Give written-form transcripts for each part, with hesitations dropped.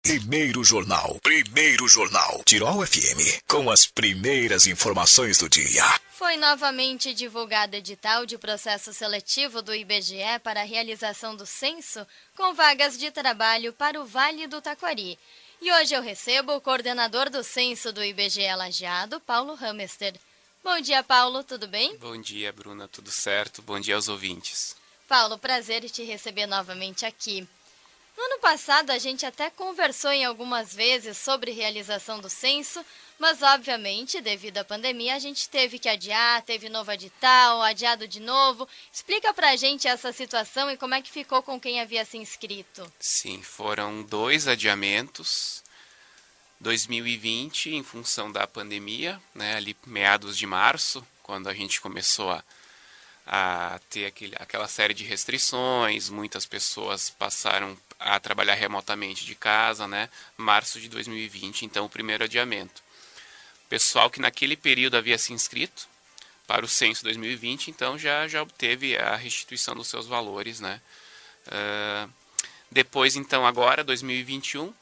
Primeiro Jornal, Tirol FM, com as primeiras informações do dia. Foi novamente divulgado edital de processo seletivo do IBGE para a realização do censo com vagas de trabalho para o Vale do Taquari. E hoje eu recebo o coordenador do censo do IBGE Lajeado, Paulo Hamester. Bom dia, Paulo, tudo bem? Bom dia, Bruna, tudo certo? Bom dia aos ouvintes. Paulo, prazer em te receber novamente aqui. No ano passado, a gente até conversou em algumas vezes sobre realização do censo, mas, obviamente, devido à pandemia, a gente teve que adiar, teve novo edital, adiado de novo. Explica pra gente essa situação e como é que ficou com quem havia se inscrito. Sim, foram 2 adiamentos. 2020, em função da pandemia, né, ali meados de março, quando a gente começou a ter aquela série de restrições, muitas pessoas passaram a trabalhar remotamente de casa, né? Março de 2020, então o primeiro adiamento. Pessoal que naquele período havia se inscrito para o censo 2020, então já obteve a restituição dos seus valores, né? Depois, então, agora, 2021,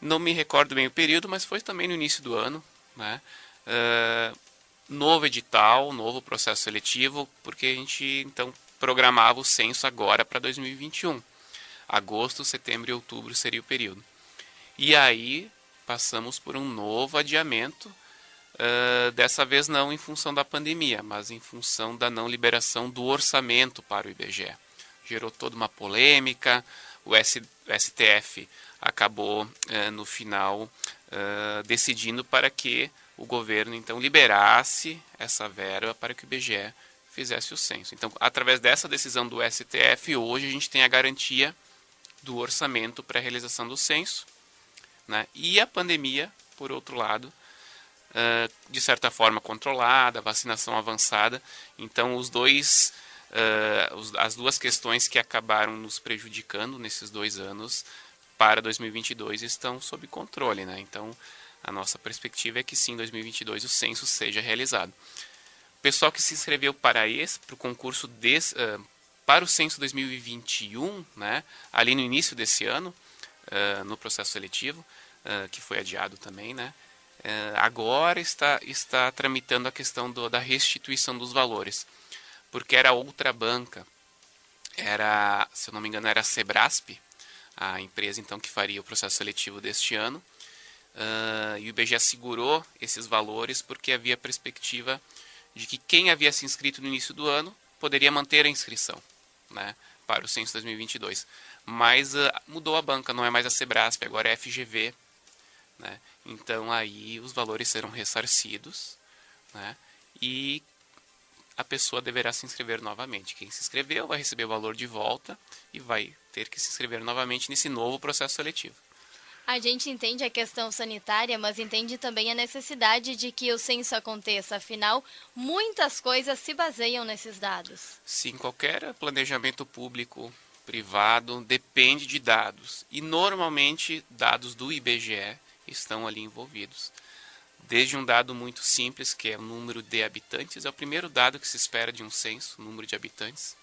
não me recordo bem o período, mas foi também no início do ano, né? Novo edital, novo processo seletivo, porque a gente então programava o censo agora para 2021. Agosto, setembro e outubro seria o período. E aí passamos por um novo adiamento, dessa vez não em função da pandemia, mas em função da não liberação do orçamento para o IBGE. Gerou toda uma polêmica, o STF acabou no final decidindo para que o governo então liberasse essa verba para que o IBGE fizesse o censo. Então, através dessa decisão do STF, hoje a gente tem a garantia do orçamento para a realização do censo, né? E a pandemia, por outro lado, de certa forma controlada, vacinação avançada. Então, as duas questões que acabaram nos prejudicando nesses 2 anos para 2022 estão sob controle, né? Então, a nossa perspectiva é que sim, em 2022 o censo seja realizado. O pessoal que se inscreveu para o concurso para o censo 2021, né, ali no início desse ano, no processo seletivo, que foi adiado também, né, agora está tramitando a questão da restituição dos valores, porque era outra banca, se eu não me engano, era a Sebrasp, a empresa então que faria o processo seletivo deste ano, e o IBGE segurou esses valores porque havia a perspectiva de que quem havia se inscrito no início do ano poderia manter a inscrição, né, para o censo 2022. Mas mudou a banca, não é mais a Sebrasp, agora é a FGV. Né? Então aí os valores serão ressarcidos, né, e a pessoa deverá se inscrever novamente. Quem se inscreveu vai receber o valor de volta e vai ter que se inscrever novamente nesse novo processo seletivo. A gente entende a questão sanitária, mas entende também a necessidade de que o censo aconteça. Afinal, muitas coisas se baseiam nesses dados. Sim, qualquer planejamento público, privado, depende de dados. E normalmente dados do IBGE estão ali envolvidos. Desde um dado muito simples, que é o número de habitantes, é o primeiro dado que se espera de um censo, o número de habitantes,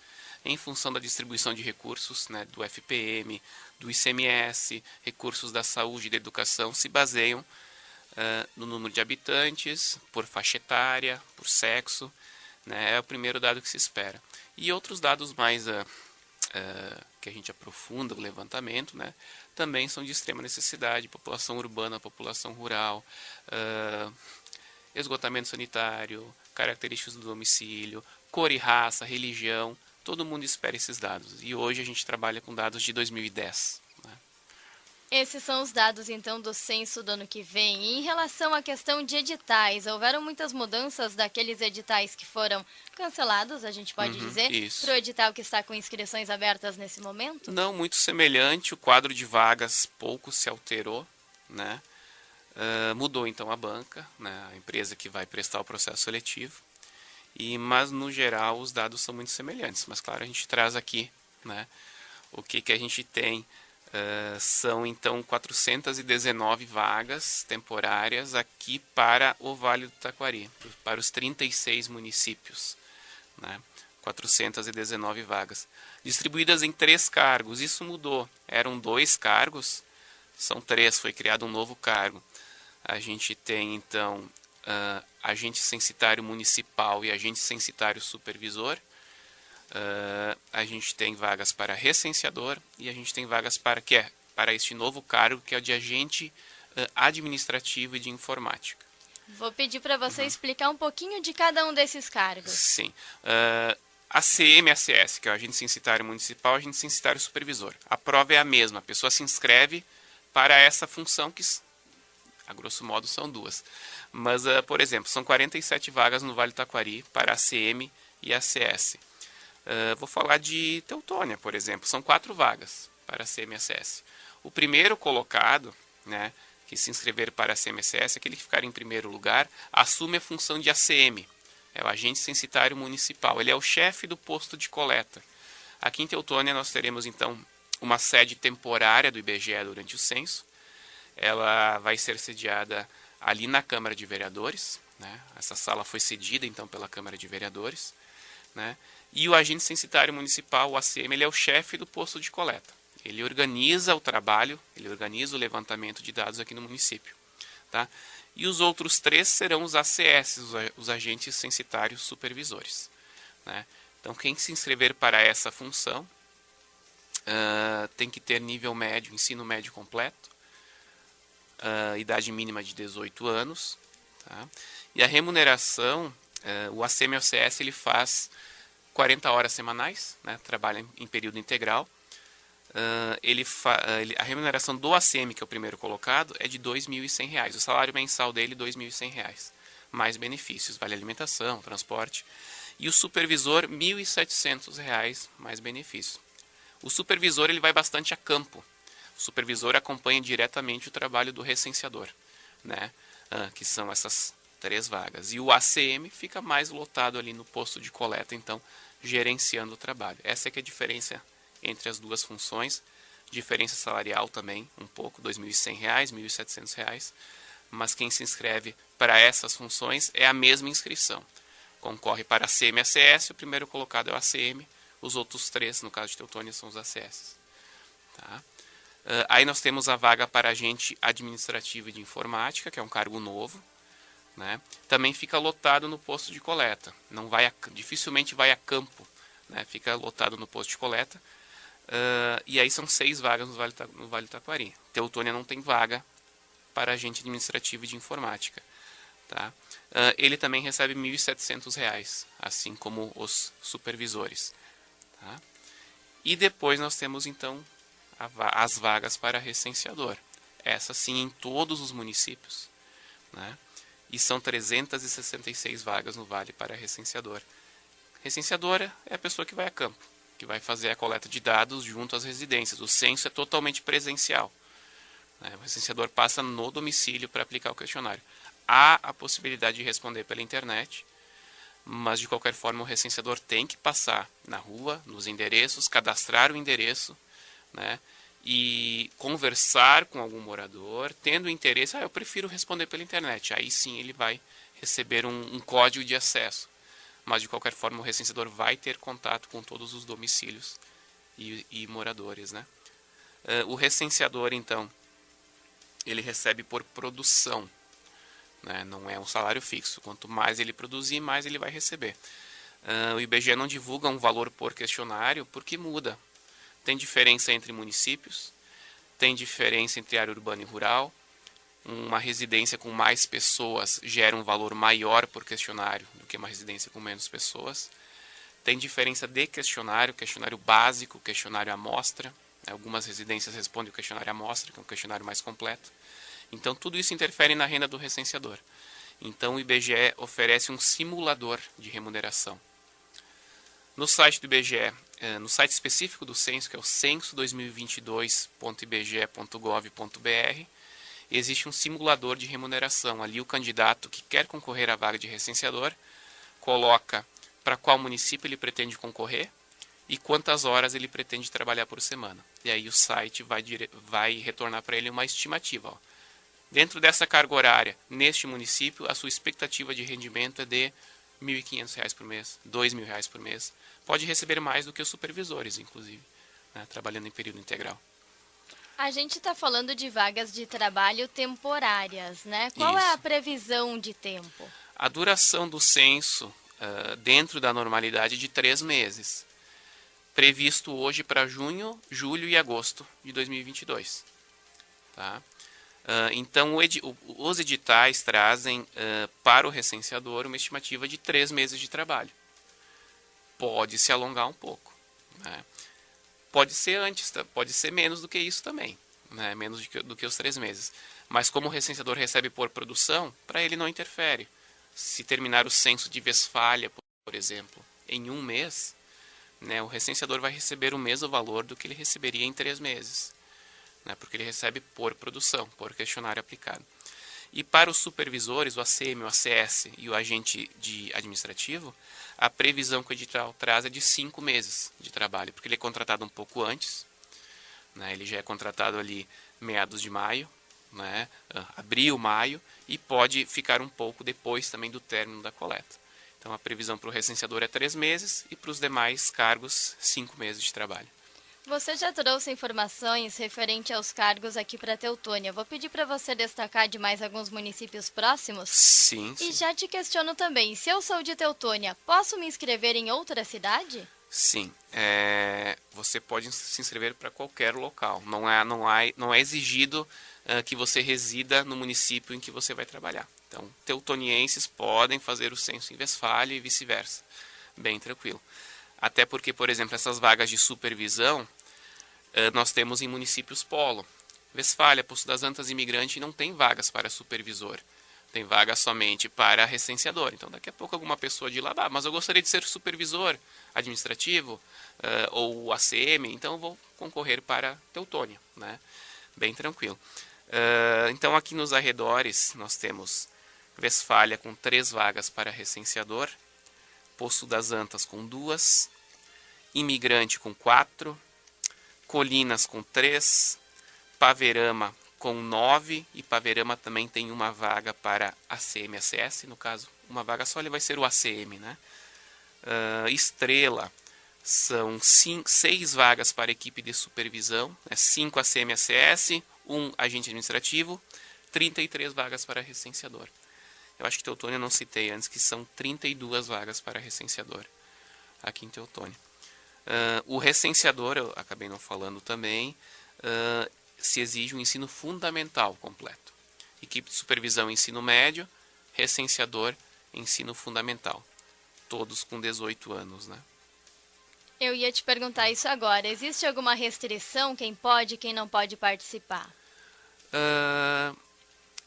em função da distribuição de recursos, né, do FPM, do ICMS, recursos da saúde e da educação, se baseiam no número de habitantes, por faixa etária, por sexo, né, é o primeiro dado que se espera. E outros dados mais que a gente aprofunda o levantamento, né, também são de extrema necessidade: população urbana, população rural, esgotamento sanitário, características do domicílio, cor e raça, religião. Todo mundo espera esses dados. E hoje a gente trabalha com dados de 2010. Né? Esses são os dados, então, do censo do ano que vem. E em relação à questão de editais, houveram muitas mudanças daqueles editais que foram cancelados, a gente pode dizer, para o edital que está com inscrições abertas nesse momento? Não, muito semelhante. O quadro de vagas pouco se alterou, né? Mudou, então, a banca, né? A empresa que vai prestar o processo seletivo. Mas, no geral, os dados são muito semelhantes. Mas, claro, a gente traz aqui, né, o que a gente tem. São, então, 419 vagas temporárias aqui para o Vale do Taquari, para os 36 municípios. Né, 419 vagas, distribuídas em 3 cargos. Isso mudou. Eram 2 cargos São 3, foi criado um novo cargo. A gente tem, então, agente censitário municipal e agente censitário supervisor. A gente tem vagas para recenseador e a gente tem vagas para este novo cargo, que é o de agente administrativo e de informática. Vou pedir para você explicar um pouquinho de cada um desses cargos. Sim. ACM e ACS, que é o agente censitário municipal e agente censitário supervisor. A prova é a mesma, a pessoa se inscreve para essa função, que a grosso modo são 2. Mas, por exemplo, são 47 vagas no Vale do Taquari para ACM e ACS. Vou falar de Teutônia, por exemplo, são 4 vagas para ACM e ACS. O primeiro colocado, né, que se inscrever para ACM e ACS, aquele que ficar em primeiro lugar, assume a função de ACM, é o agente censitário municipal, ele é o chefe do posto de coleta. Aqui em Teutônia nós teremos então uma sede temporária do IBGE durante o censo. Ela vai ser sediada ali na Câmara de Vereadores, né? Essa sala foi cedida então pela Câmara de Vereadores, né? E o agente censitário municipal, o ACM, ele é o chefe do posto de coleta. Ele organiza o trabalho, ele organiza o levantamento de dados aqui no município, tá? E os outros 3 serão os ACS, os agentes censitários supervisores, né? Então, quem se inscrever para essa função tem que ter nível médio, ensino médio completo, idade mínima de 18 anos, tá? E a remuneração, o ACM e o ACS, ele faz 40 horas semanais, né? Trabalha em período integral. A remuneração do ACM, que é o primeiro colocado, é de R$ 2.100. O salário mensal dele é R$ 2.100, mais benefícios, vale alimentação, transporte. E o supervisor, R$ 1.700, mais benefícios. O supervisor ele vai bastante a campo. O supervisor acompanha diretamente o trabalho do recenseador, né? Que são essas 3 vagas. E o ACM fica mais lotado ali no posto de coleta, então, gerenciando o trabalho. Essa é que é a diferença entre as duas funções. Diferença salarial também, um pouco, R$ 2.100, R$ 1.700. Mas quem se inscreve para essas funções é a mesma inscrição. Concorre para ACM e ACS, o primeiro colocado é o ACM, os outros 3, no caso de Teutônia, são os ACS. Tá? Aí nós temos a vaga para agente administrativo e de informática, que é um cargo novo, né? Também fica lotado no posto de coleta, dificilmente vai a campo, né? Fica lotado no posto de coleta. E aí são 6 vagas no Vale do Taquari. Teutônia não tem vaga para agente administrativo e de informática, tá? Ele também recebe R$ 1.700, assim como os supervisores, tá? E depois nós temos então as vagas para recenseador. Essas sim em todos os municípios, né? E são 366 vagas no Vale para recenseador. Recenseadora é a pessoa que vai a campo, que vai fazer a coleta de dados junto às residências. O censo é totalmente presencial, né? O recenseador passa no domicílio para aplicar o questionário. Há a possibilidade de responder pela internet, mas de qualquer forma o recenseador tem que passar na rua, nos endereços, cadastrar o endereço, né? E conversar com algum morador, tendo interesse, eu prefiro responder pela internet. Aí sim ele vai receber um código de acesso. Mas de qualquer forma o recenseador vai ter contato com todos os domicílios e moradores, né? O recenseador, então, ele recebe por produção, né? Não é um salário fixo. Quanto mais ele produzir, mais ele vai receber. O IBGE não divulga um valor por questionário porque muda. Tem diferença entre municípios, tem diferença entre área urbana e rural. Uma residência com mais pessoas gera um valor maior por questionário do que uma residência com menos pessoas. Tem diferença de questionário básico, questionário amostra. Algumas residências respondem o questionário amostra, que é um questionário mais completo. Então, tudo isso interfere na renda do recenseador. Então, o IBGE oferece um simulador de remuneração. No site do IBGE, no site específico do censo, que é o censo2022.ibge.gov.br, existe um simulador de remuneração. Ali o candidato que quer concorrer à vaga de recenseador coloca para qual município ele pretende concorrer e quantas horas ele pretende trabalhar por semana. E aí o site vai retornar para ele uma estimativa. Ó. Dentro dessa carga horária, neste município, a sua expectativa de rendimento é de R$ 1.500 por mês, R$ 2.000 por mês. Pode receber mais do que os supervisores, inclusive, né, trabalhando em período integral. A gente está falando de vagas de trabalho temporárias, né? Qual é a Isso. previsão de tempo? A duração do censo, dentro da normalidade, de 3 meses. Previsto hoje para junho, julho e agosto de 2022. Tá? Então, os editais trazem para o recenseador uma estimativa de 3 meses de trabalho. Pode se alongar um pouco, né? Pode ser antes, pode ser menos do que isso também, né? Menos do que os 3 meses. Mas como o recenseador recebe por produção, para ele não interfere. Se terminar o censo de Westfália, por exemplo, em 1 mês, né, o recenseador vai receber o mesmo valor do que ele receberia em 3 meses, né, porque ele recebe por produção, por questionário aplicado. E para os supervisores, o ACM, o ACS e o agente administrativo, a previsão que o edital traz é de 5 meses de trabalho, porque ele é contratado um pouco antes, né, ele já é contratado ali meados de maio, né, abril, maio, e pode ficar um pouco depois também do término da coleta. Então a previsão para o recenseador é 3 meses e para os demais cargos 5 meses de trabalho. Você já trouxe informações referente aos cargos aqui para Teutônia. Vou pedir para você destacar de mais alguns municípios próximos. Sim, E sim. já te questiono também, se eu sou de Teutônia, posso me inscrever em outra cidade? Sim, você pode se inscrever para qualquer local. Não é exigido que você resida no município em que você vai trabalhar. Então, teutonienses podem fazer o censo em Westfália e vice-versa. Bem tranquilo. Até porque, por exemplo, essas vagas de supervisão, nós temos em municípios polo. Westfália, Poço das Antas, imigrante, não tem vagas para supervisor. Tem vaga somente para recenseador. Então, daqui a pouco alguma pessoa de lá, mas eu gostaria de ser supervisor administrativo ou ACM, então eu vou concorrer para Teutônia, né? Bem tranquilo. Então, aqui nos arredores, nós temos Westfália com 3 vagas para recenseador, Poço das Antas com 2, Imigrante com 4, Colinas com 3, Paverama com 9, e Paverama também tem uma vaga para ACM, ACS, no caso, uma vaga só, ele vai ser o ACM, né? Estrela, são 6 vagas para equipe de supervisão, 5 ACM, ACS, 1 agente administrativo, 33 vagas para recenseador. Eu acho que Teutônia eu não citei antes, que são 32 vagas para recenseador aqui em Teutônia. O recenseador, eu acabei não falando também, se exige um ensino fundamental completo. Equipe de supervisão ensino médio, recenseador ensino fundamental. Todos com 18 anos, né? Eu ia te perguntar isso agora. Existe alguma restrição? Quem pode e quem não pode participar?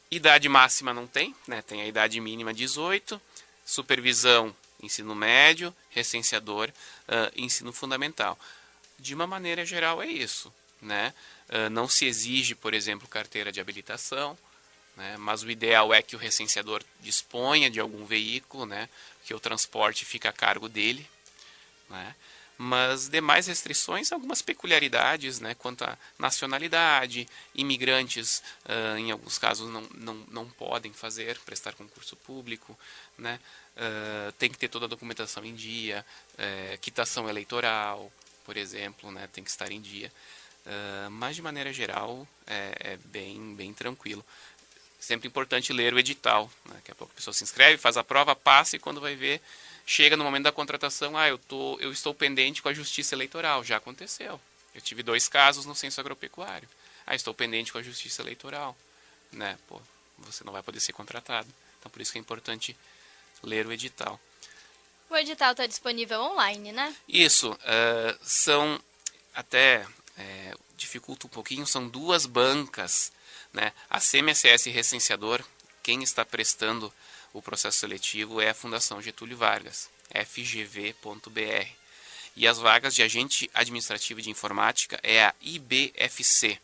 Idade máxima não tem, né? Tem a idade mínima 18, supervisão ensino médio, recenseador ensino fundamental. De uma maneira geral é isso, né? Não se exige, por exemplo, carteira de habilitação, né? Mas o ideal é que o recenseador disponha de algum veículo, né? Que o transporte fica a cargo dele, né? Mas demais restrições, algumas peculiaridades, né, quanto à nacionalidade, imigrantes, em alguns casos, não podem prestar concurso público, né, tem que ter toda a documentação em dia, quitação eleitoral, por exemplo, né, tem que estar em dia. Mas, de maneira geral, é bem tranquilo. Sempre importante ler o edital, né? Daqui a pouco a pessoa se inscreve, faz a prova, passa e quando vai ver, chega no momento da contratação, eu estou pendente com a Justiça Eleitoral. Já aconteceu. Eu tive 2 casos no censo agropecuário. Estou pendente com a Justiça Eleitoral, né? Pô, você não vai poder ser contratado. Então, por isso que é importante ler o edital. O edital está disponível online, né? Isso, são até dificulta um pouquinho, são 2 bancas, né? A CMSS Recenseador, quem está prestando o processo seletivo é a Fundação Getúlio Vargas, fgv.br. E as vagas de agente administrativo de informática é a IBFC,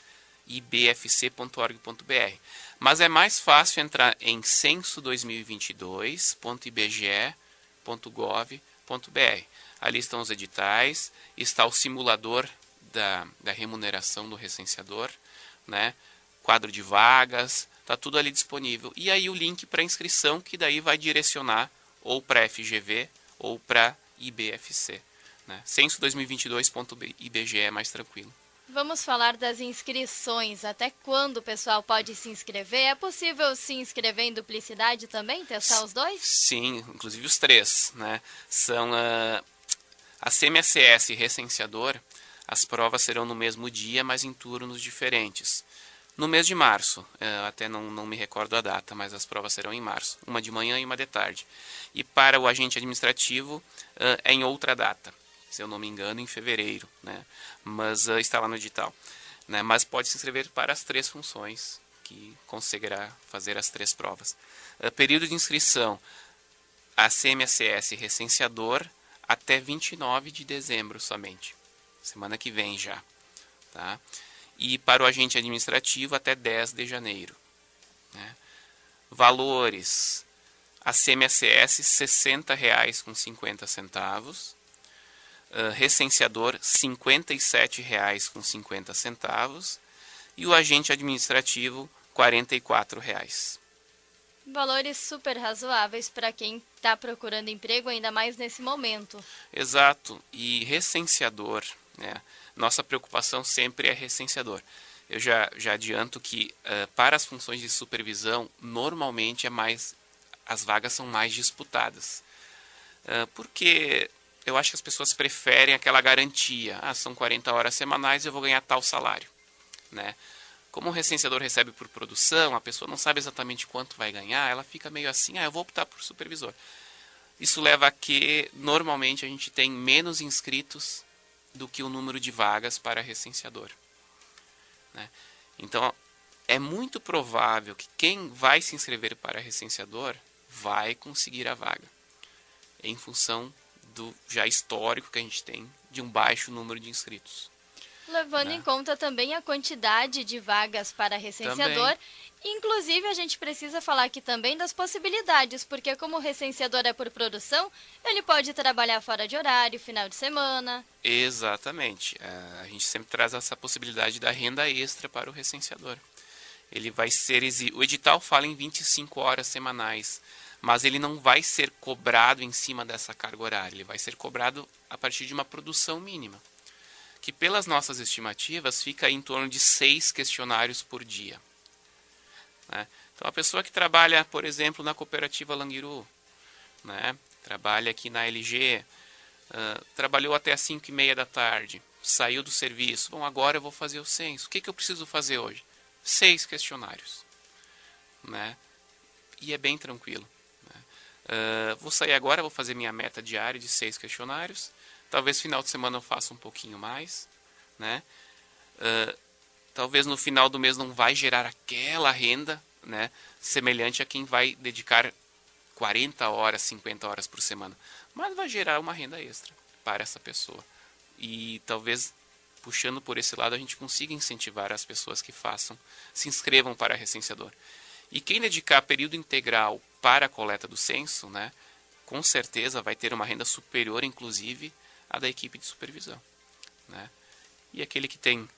ibfc.org.br. Mas é mais fácil entrar em censo2022.ibge.gov.br. Ali estão os editais, está o simulador da remuneração do recenseador, né? Quadro de vagas, está tudo ali disponível. E aí o link para inscrição, que daí vai direcionar ou para FGV ou para IBFC. Né? Censo2022.ibge é mais tranquilo. Vamos falar das inscrições. Até quando o pessoal pode se inscrever? É possível se inscrever em duplicidade também? Testar os dois? Sim, inclusive os três, né? São a CMSS e recenseador, as provas serão no mesmo dia, mas em turnos diferentes. No mês de março, até não me recordo a data, mas as provas serão em março, uma de manhã e uma de tarde. E para o agente administrativo é em outra data, se eu não me engano, em fevereiro, né? Mas está lá no edital. Né? Mas pode se inscrever para as três funções, que conseguirá fazer as três provas. Período de inscrição, a CMSS recenseador, até 29 de dezembro somente, semana que vem já. Tá? E para o agente administrativo, até 10 de janeiro. Né? Valores, a CMSS R$ 60,50, recenseador R$ 57,50 e o agente administrativo R$ 44,00. Valores super razoáveis para quem está procurando emprego, ainda mais nesse momento. Exato. E recenseador, né? Nossa preocupação sempre é recenseador. Eu já adianto que para as funções de supervisão, normalmente as vagas são mais disputadas. Porque eu acho que as pessoas preferem aquela garantia. São 40 horas semanais e eu vou ganhar tal salário. Né? Como o recenseador recebe por produção, a pessoa não sabe exatamente quanto vai ganhar, ela fica meio assim, eu vou optar por supervisor. Isso leva a que, normalmente, a gente tem menos inscritos do que o número de vagas para recenseador. Né? Então, é muito provável que quem vai se inscrever para recenseador vai conseguir a vaga, em função do já histórico que a gente tem de um baixo número de inscritos. Levando em conta também a quantidade de vagas para recenseador. Inclusive, a gente precisa falar aqui também das possibilidades, porque como o recenseador é por produção, ele pode trabalhar fora de horário, final de semana. Exatamente. A gente sempre traz essa possibilidade da renda extra para o recenseador. Ele vai ser o edital fala em 25 horas semanais, mas ele não vai ser cobrado em cima dessa carga horária, ele vai ser cobrado a partir de uma produção mínima, que pelas nossas estimativas fica em torno de 6 questionários por dia. Né? Então a pessoa que trabalha, por exemplo, na cooperativa Languiru, né? Trabalha aqui na LG, trabalhou até as 5h30 da tarde, saiu do serviço, bom, agora eu vou fazer o censo. O que eu preciso fazer hoje? 6 questionários. Né? E é bem tranquilo. Né? Vou sair agora, vou fazer minha meta diária de 6 questionários. Talvez final de semana eu faça um pouquinho mais, né? Talvez no final do mês não vai gerar aquela renda, né? Semelhante a quem vai dedicar 40 horas, 50 horas por semana. Mas vai gerar uma renda extra para essa pessoa. E talvez, puxando por esse lado, a gente consiga incentivar as pessoas que se inscrevam para recenseador. E quem dedicar período integral para a coleta do censo, né? Com certeza vai ter uma renda superior, inclusive, a da equipe de supervisão. Né? E aquele que tem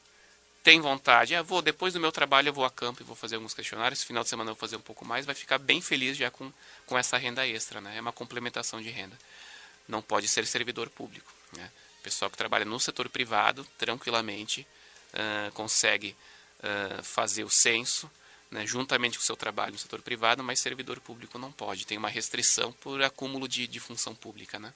vontade, depois do meu trabalho eu vou a campo e vou fazer alguns questionários, final de semana eu vou fazer um pouco mais, vai ficar bem feliz já com essa renda extra. Né? É uma complementação de renda. Não pode ser servidor público. Né? O pessoal que trabalha no setor privado, tranquilamente, consegue fazer o censo, né, juntamente com o seu trabalho no setor privado, mas servidor público não pode. Tem uma restrição por acúmulo de função pública, né?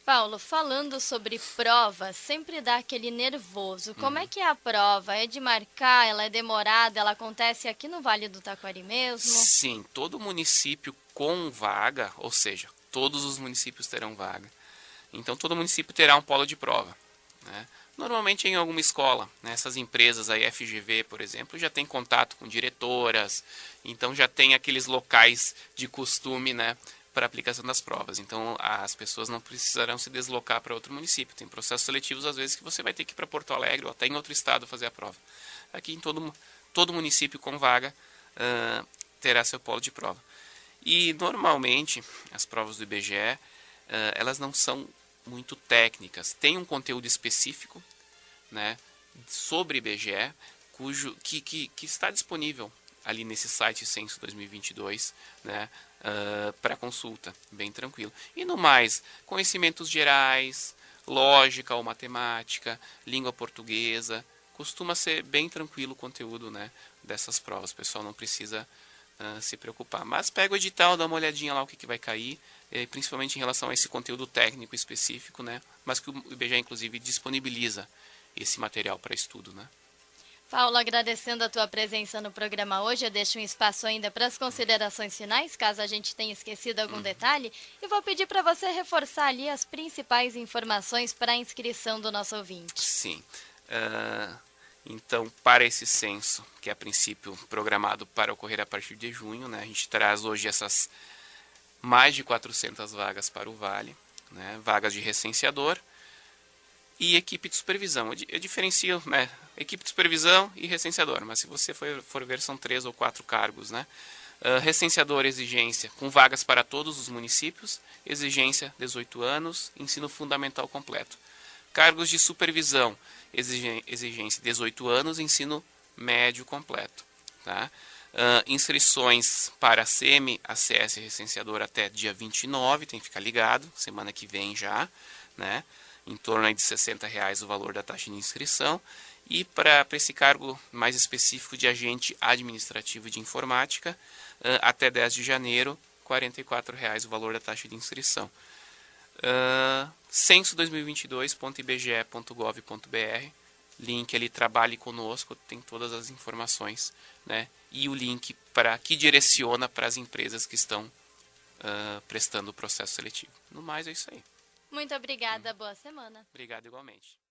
Paulo, falando sobre prova, sempre dá aquele nervoso. Como é que é a prova? É de marcar? Ela é demorada? Ela acontece aqui no Vale do Taquari mesmo? Sim, todo município com vaga, ou seja, todos os municípios terão vaga. Então, todo município terá um polo de prova. Né? Normalmente em alguma escola. Né? Essas empresas, a FGV, por exemplo, já tem contato com diretoras, então já tem aqueles locais de costume, né, para a aplicação das provas. Então, as pessoas não precisarão se deslocar para outro município. Tem processos seletivos, às vezes, que você vai ter que ir para Porto Alegre ou até em outro estado fazer a prova. Aqui em todo município com vaga terá seu polo de prova. E, normalmente, as provas do IBGE, elas não são muito técnicas. Tem um conteúdo específico, né, sobre IBGE, que está disponível ali nesse site Censo 2022, né, para consulta, bem tranquilo. E no mais, conhecimentos gerais, lógica ou matemática, língua portuguesa, costuma ser bem tranquilo o conteúdo, né, dessas provas. O pessoal não precisa se preocupar. Mas pega o edital, dá uma olhadinha lá o que vai cair, principalmente em relação a esse conteúdo técnico específico, né, mas que o IBGE, inclusive, disponibiliza esse material para estudo, né. Paulo, agradecendo a tua presença no programa hoje, eu deixo um espaço ainda para as considerações finais, caso a gente tenha esquecido algum detalhe, e vou pedir para você reforçar ali as principais informações para a inscrição do nosso ouvinte. Sim. Então, para esse censo, que é a princípio programado para ocorrer a partir de junho, né, a gente traz hoje essas mais de 400 vagas para o Vale, né, vagas de recenseador e equipe de supervisão. Eu diferencio, né, equipe de supervisão e recenseador, mas se você for ver, são 3 ou 4 cargos, né? Recenseador, exigência, com vagas para todos os municípios, exigência 18 anos, ensino fundamental completo. Cargos de supervisão, exigência 18 anos, ensino médio completo. Tá? Inscrições para CM, ACS recenseador até dia 29, tem que ficar ligado, semana que vem já, né? Em torno aí de R$60 o valor da taxa de inscrição. E para esse cargo mais específico de agente administrativo de informática, até 10 de janeiro, R$44 o valor da taxa de inscrição. censo2022.ibge.gov.br, link ali, trabalhe conosco, tem todas as informações, né? E o link que direciona para as empresas que estão prestando o processo seletivo. No mais, é isso aí. Muito obrigada, boa semana. Obrigado igualmente.